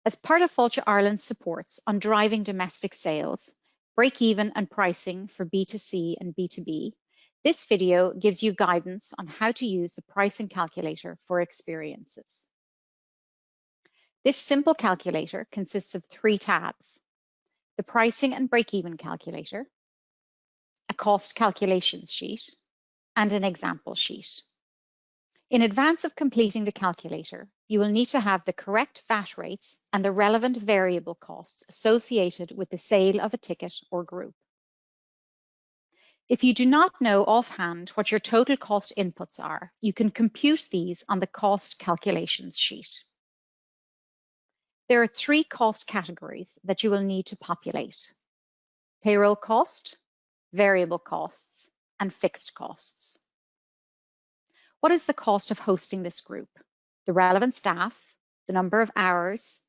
As part of Fáilte Ireland's supports on driving domestic sales, break-even and pricing for B2C and B2B, this video gives you guidance on how to use the pricing calculator for experiences. This simple calculator consists of 3 tabs: the pricing and break-even calculator, a cost calculations sheet, and an example sheet. In advance of completing the calculator, you will need to have the correct VAT rates and the relevant variable costs associated with the sale of a ticket or group. If you do not know offhand what your total cost inputs are, you can compute these on the cost calculations sheet. There are 3 cost categories that you will need to populate: payroll cost, variable costs, and fixed costs. What is the cost of hosting this group? The relevant staff, the number of hours,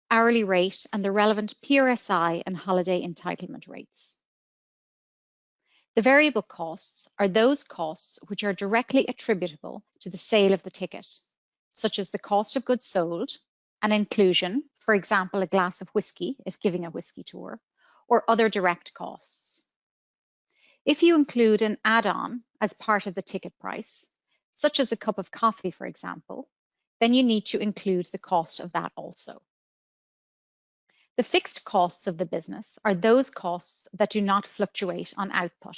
hourly rate, and the relevant PRSI and holiday entitlement rates. The variable costs are those costs which are directly attributable to the sale of the ticket, such as the cost of goods sold, an inclusion, for example, a glass of whiskey if giving a whiskey tour, or other direct costs. If you include an add-on as part of the ticket price, such as a cup of coffee, for example, then you need to include the cost of that also. The fixed costs of the business are those costs that do not fluctuate on output.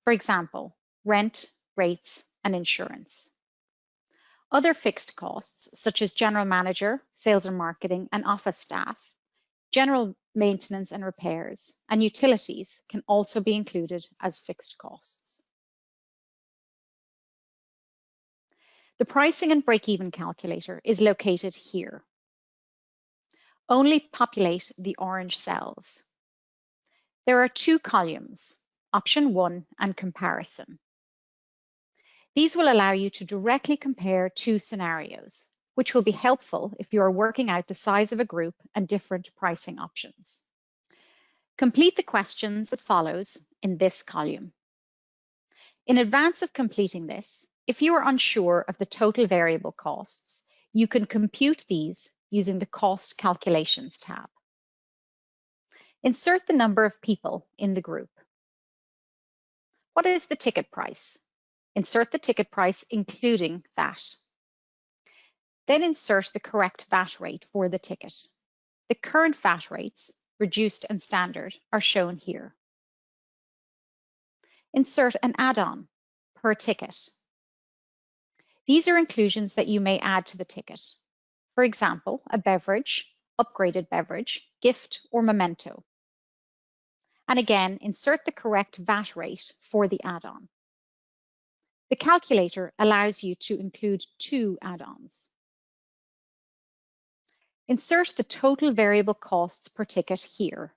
For example, rent, rates, and insurance. Other fixed costs, such as general manager, sales and marketing, and office staff, general maintenance and repairs, and utilities can also be included as fixed costs. The pricing and break-even calculator is located here. Only populate the orange cells. There are 2 columns, option 1 and comparison. These will allow you to directly compare 2 scenarios, which will be helpful if you are working out the size of a group and different pricing options. Complete the questions as follows in this column. In advance of completing this, if you are unsure of the total variable costs, you can compute these using the Cost Calculations tab. Insert the number of people in the group. What is the ticket price? Insert the ticket price including VAT. Then insert the correct VAT rate for the ticket. The current VAT rates, reduced and standard, are shown here. Insert an add-on per ticket. These are inclusions that you may add to the ticket. For example, a beverage, upgraded beverage, gift, or memento. And again, insert the correct VAT rate for the add-on. The calculator allows you to include 2 add-ons. Insert the total variable costs per ticket here.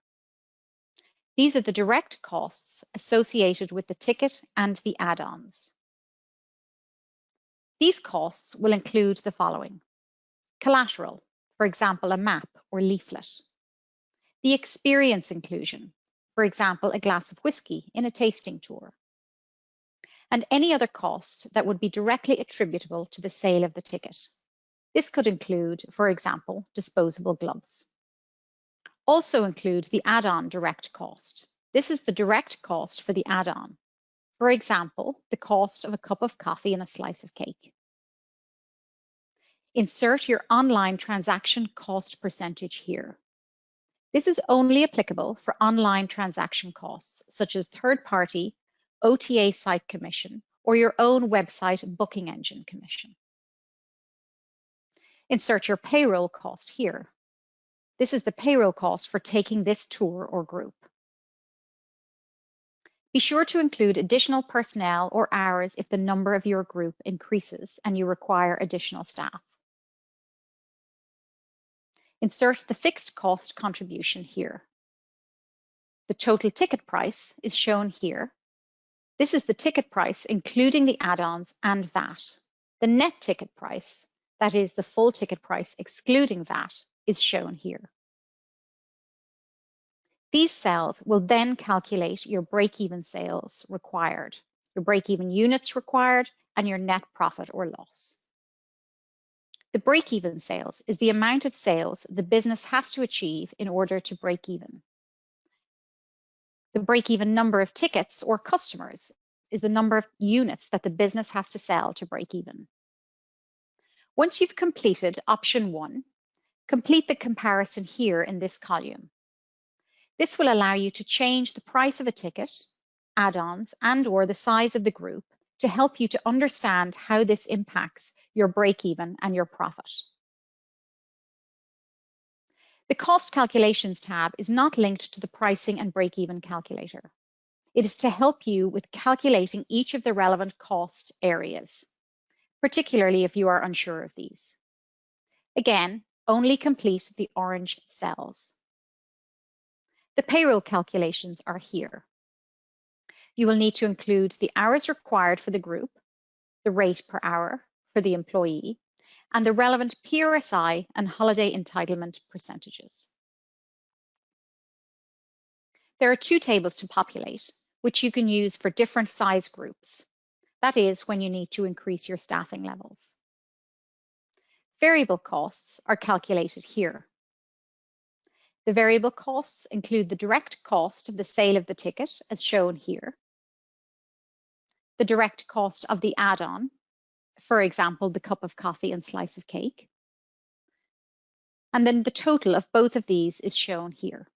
These are the direct costs associated with the ticket and the add-ons. These costs will include the following: collateral, for example, a map or leaflet; the experience inclusion, for example, a glass of whiskey in a tasting tour; and any other cost that would be directly attributable to the sale of the ticket. This could include, for example, disposable gloves. Also include the add-on direct cost. This is the direct cost for the add-on. For example, the cost of a cup of coffee and a slice of cake. Insert your online transaction cost percentage here. This is only applicable for online transaction costs, such as third-party, OTA site commission, or your own website booking engine commission. Insert your payroll cost here. This is the payroll cost for taking this tour or group. Be sure to include additional personnel or hours if the number of your group increases and you require additional staff. Insert the fixed cost contribution here. The total ticket price is shown here. This is the ticket price including the add-ons and VAT. The net ticket price, that is the full ticket price excluding VAT, is shown here. These cells will then calculate your break-even sales required, your break-even units required, and your net profit or loss. The break-even sales is the amount of sales the business has to achieve in order to break even. The break-even number of tickets or customers is the number of units that the business has to sell to break even. Once you've completed option 1, complete the comparison here in this column. This will allow you to change the price of a ticket, add-ons, and/or the size of the group to help you to understand how this impacts your break-even and your profit. The Cost Calculations tab is not linked to the Pricing and Break-Even calculator. It is to help you with calculating each of the relevant cost areas, particularly if you are unsure of these. Again, only complete the orange cells. The payroll calculations are here. You will need to include the hours required for the group, the rate per hour for the employee, and the relevant PRSI and holiday entitlement percentages. There are 2 tables to populate, which you can use for different size groups. That is when you need to increase your staffing levels. Variable costs are calculated here. The variable costs include the direct cost of the sale of the ticket, as shown here, the direct cost of the add-on, for example, the cup of coffee and slice of cake, and then the total of both of these is shown here.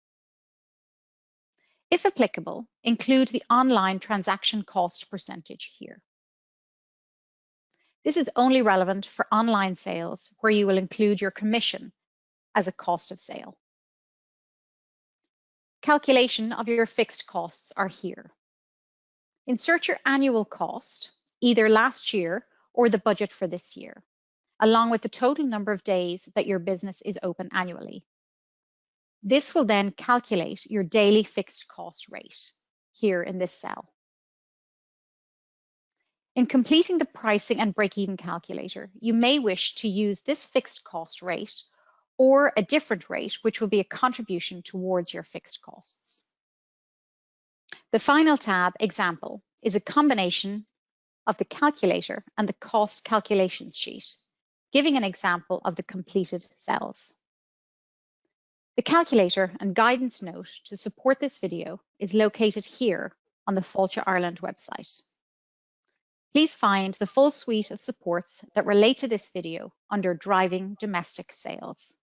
If applicable, include the online transaction cost percentage here. This is only relevant for online sales where you will include your commission as a cost of sale. Calculation of your fixed costs are here. Insert your annual cost, either last year or the budget for this year, along with the total number of days that your business is open annually. This will then calculate your daily fixed cost rate here in this cell. In completing the pricing and break-even calculator, you may wish to use this fixed cost rate or a different rate, which will be a contribution towards your fixed costs. The final tab, Example, is a combination of the calculator and the cost calculations sheet, giving an example of the completed cells. The calculator and guidance note to support this video is located here on the Fáilte Ireland website. Please find the full suite of supports that relate to this video under Driving Domestic Sales.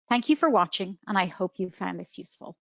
Thank you for watching, and I hope you found this useful.